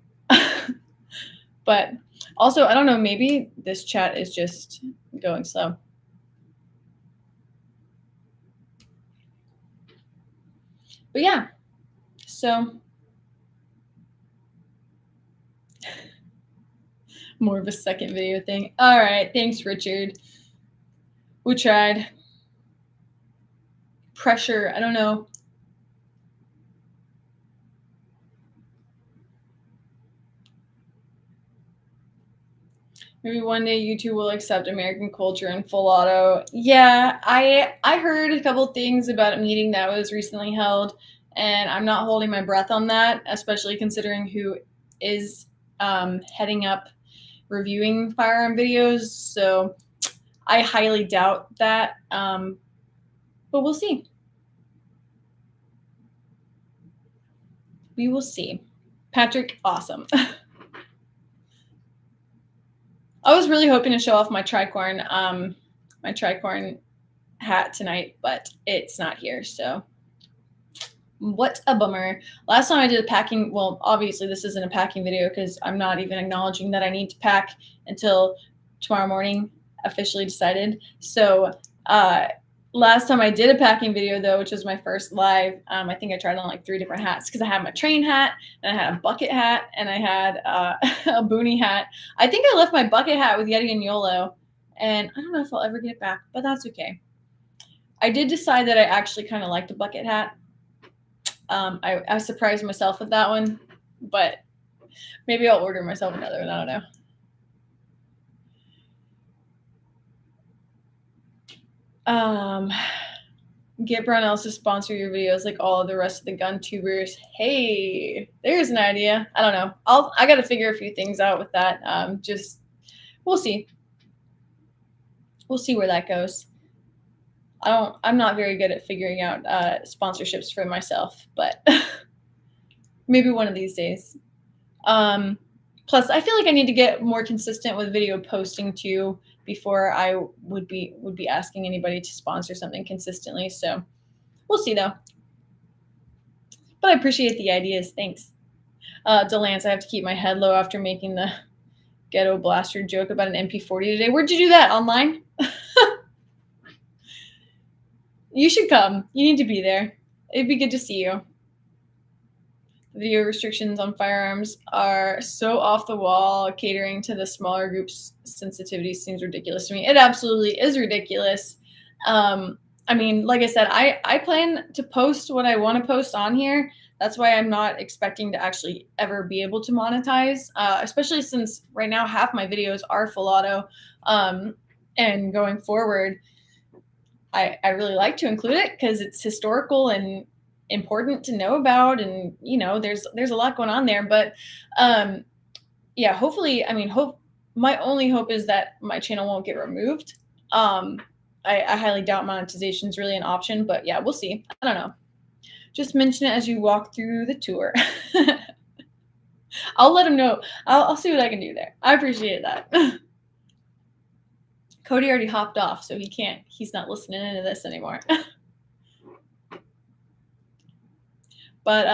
Speaker 1: But also, I don't know, maybe this chat is just going slow. But yeah, so more of a second video thing. All right, thanks, Richard. We tried. Pressure, I don't know. Maybe one day YouTube will accept American culture and full auto. Yeah, I heard a couple things about a meeting that was recently held, and I'm not holding my breath on that, especially considering who is heading up reviewing firearm videos. So I highly doubt that, but we'll see. We will see. Patrick, awesome. I was really hoping to show off my tricorn hat tonight, but it's not here, so what a bummer. Last time I did a packing, well, obviously this isn't a packing video because I'm not even acknowledging that I need to pack until tomorrow morning, officially decided. So last time I did a packing video though, which was my first live, I think I tried on like 3 different hats because I had my train hat and I had a bucket hat and I had a boonie hat. I think I left my bucket hat with Yeti and YOLO, and I don't know if I'll ever get it back, but that's okay. I did decide that I actually kind of liked the bucket hat. I surprised myself with that one, but maybe I'll order myself another one. I don't know. Get Brownells to sponsor your videos like all of the rest of the gun tubers. Hey, there's an idea. I don't know. I got to figure a few things out with that. We'll see. We'll see where that goes. I'm not very good at figuring out sponsorships for myself, but maybe one of these days. Plus, I feel like I need to get more consistent with video posting too before I would be asking anybody to sponsor something consistently. So we'll see though. But I appreciate the ideas. Thanks. Delance, I have to keep my head low after making the ghetto blaster joke about an MP40 today. Where'd you do that? Online? You should come. You need to be there. It'd be good to see you. Video restrictions on firearms are so off the wall. Catering to the smaller groups' sensitivity seems ridiculous to me. It absolutely is ridiculous. I mean, like I said, I plan to post what I want to post on here. That's why I'm not expecting to actually ever be able to monetize, especially since right now half my videos are full auto. And going forward, I really like to include it because it's historical and important to know about, and you know there's a lot going on there, but yeah, hopefully, I mean, my only hope is that my channel won't get removed. I highly doubt monetization is really an option, but yeah, we'll see. I don't know. Just mention it as you walk through the tour. I'll let him know. I'll see what I can do there. I appreciate that. Cody already hopped off, so he's not listening into this anymore. But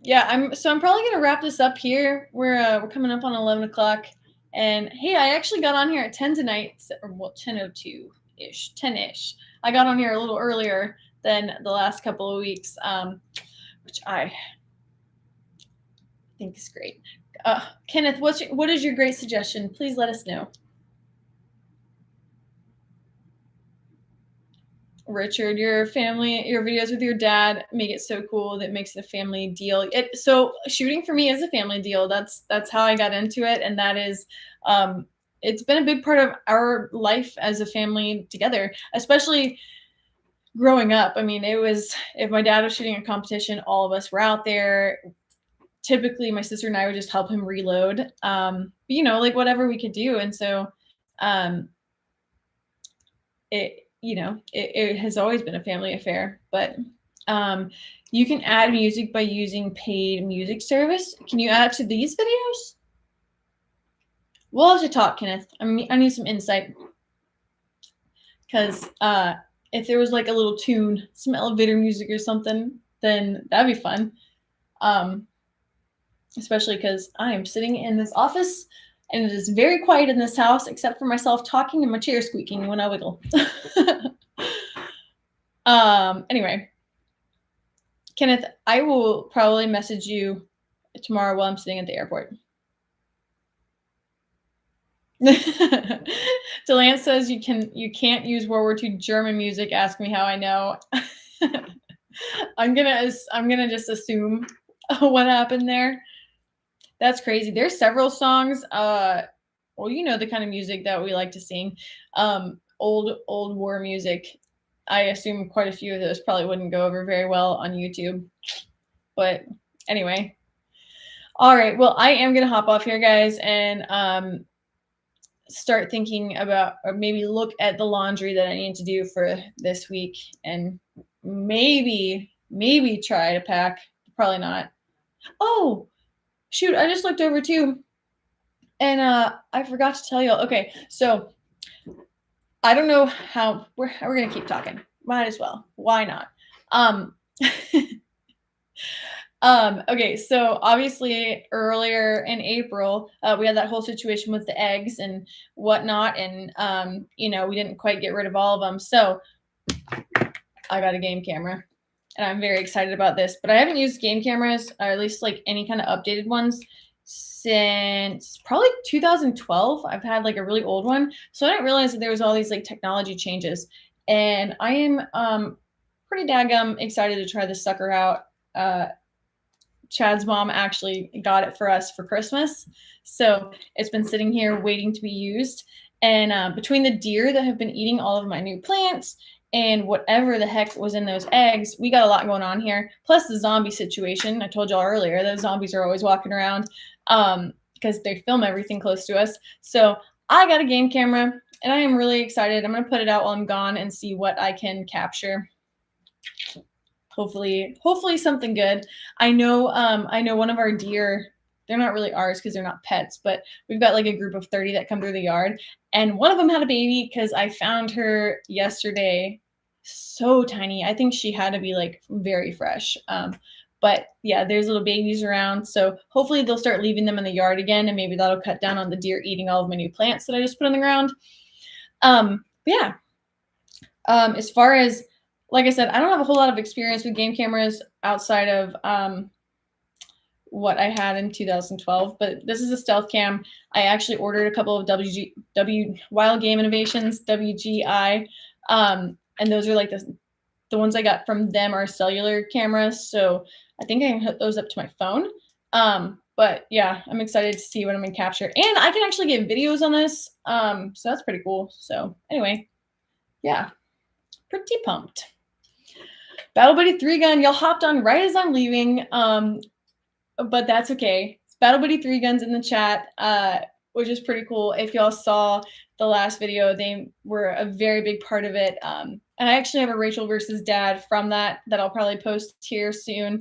Speaker 1: yeah, I'm probably gonna wrap this up here. We're coming up on 11 o'clock, and hey, I actually got on here at 10 tonight, or well, 10:02-ish, 10-ish. I got on here a little earlier than the last couple of weeks, which I think is great. Kenneth, what is your great suggestion? Please let us know. Richard, your videos with your dad make it so cool that makes it a family deal. So shooting for me is a family deal. That's how I got into it, and that is, it's been a big part of our life as a family together, especially growing up. I mean, it was, if my dad was shooting a competition, all of us were out there. Typically, my sister and I would just help him reload, but, you know, like whatever we could do, and so it has always been a family affair. But you can add music by using paid music service. Can you add it to these videos? We'll have to talk, Kenneth. I need some insight, because if there was like a little tune, some elevator music or something, then that'd be fun. Especially because I am sitting in this office and it is very quiet in this house, except for myself talking and my chair squeaking when I wiggle. Anyway, Kenneth, I will probably message you tomorrow while I'm sitting at the airport. Delance says you can't use World War II German music. Ask me how I know. I'm gonna just assume what happened there. That's crazy. There's several songs. Well, you know the kind of music that we like to sing. Old war music. I assume quite a few of those probably wouldn't go over very well on YouTube. But anyway. All right. Well, I am gonna hop off here, guys, and start thinking about, or maybe look at the laundry that I need to do for this week, and maybe try to pack. Probably not. Oh, shoot, I just looked over too, and I forgot to tell you. Okay, so I don't know how we're gonna keep talking. Might as well. Why not? Okay, so obviously earlier in April, we had that whole situation with the eggs and whatnot, and you know, we didn't quite get rid of all of them. So I got a game camera, and I'm very excited about this. But I haven't used game cameras, or at least like any kind of updated ones, since probably 2012. I've had like a really old one, so I didn't realize that there was all these like technology changes, and I am pretty daggum excited to try this sucker out. Chad's mom actually got it for us for Christmas, so it's been sitting here waiting to be used. And between the deer that have been eating all of my new plants and whatever the heck was in those eggs, we got a lot going on here. Plus the zombie situation. I told y'all earlier that zombies are always walking around because they film everything close to us. So I got a game camera and I am really excited. I'm going to put it out while I'm gone and see what I can capture. Hopefully something good. I know one of our deer, they're not really ours because they're not pets, but we've got like a group of 30 that come through the yard. And one of them had a baby because I found her yesterday, so tiny. I think she had to be like very fresh. But yeah, there's little babies around. So hopefully they'll start leaving them in the yard again. And maybe that'll cut down on the deer eating all of my new plants that I just put on the ground. Yeah. As far as, like I said, I don't have a whole lot of experience with game cameras outside of what I had in 2012, but this is a stealth cam. I actually ordered a couple of Wild Game Innovations, WGI, and those are like the ones I got from them are cellular cameras, so I think I can hook those up to my phone. But yeah, I'm excited to see what I'm gonna capture, and I can actually get videos on this, so that's pretty cool. So anyway, yeah, pretty pumped. Battle Buddy 3 Gun, y'all hopped on right as I'm leaving, but that's okay. It's Battle Buddy 3 Guns in the chat, which is pretty cool. If y'all saw the last video, they were a very big part of it. And I actually have a Rachel versus Dad from that I'll probably post here soon,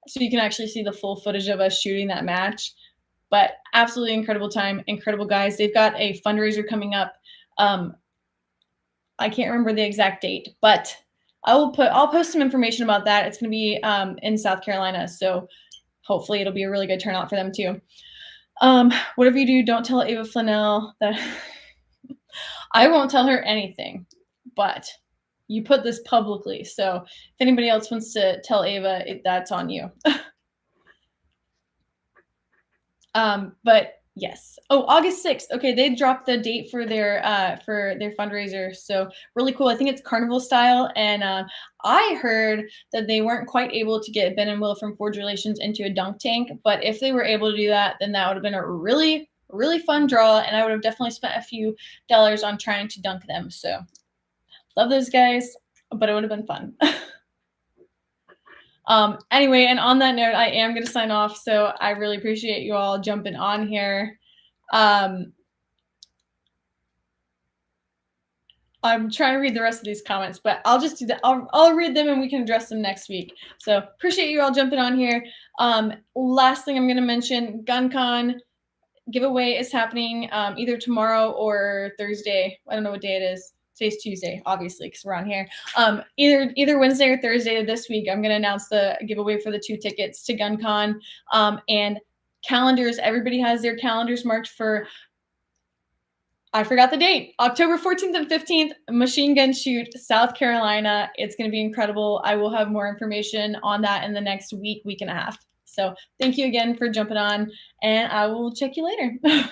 Speaker 1: so you can actually see the full footage of us shooting that match. But absolutely incredible time, incredible guys. They've got a fundraiser coming up. I can't remember the exact date, but I'll post some information about that. It's going to be in South Carolina, so hopefully it'll be a really good turnout for them too. Whatever you do, don't tell Ava Flanell that I won't tell her anything, but you put this publicly. So if anybody else wants to tell Ava, that's on you. But yes. Oh, August 6th. Okay, they dropped the date for their fundraiser. So really cool. I think it's carnival style. And I heard that they weren't quite able to get Ben and Will from Forge Relations into a dunk tank. But if they were able to do that, then that would have been a really, really fun draw. And I would have definitely spent a few dollars on trying to dunk them. So love those guys, but it would have been fun. Anyway, and on that note, I am going to sign off. So I really appreciate you all jumping on here. I'm trying to read the rest of these comments, but I'll just do that. I'll read them and we can address them next week. So appreciate you all jumping on here. Last thing I'm going to mention, GunCon giveaway is happening either tomorrow or Thursday. I don't know what day it is. Today's Tuesday, obviously, because we're on here. Either Wednesday or Thursday of this week, I'm going to announce the giveaway for the 2 tickets to GunCon. And calendars, everybody has their calendars marked for, I forgot the date, October 14th and 15th, Machine Gun Shoot, South Carolina. It's going to be incredible. I will have more information on that in the next week and a half. So thank you again for jumping on, and I will check you later.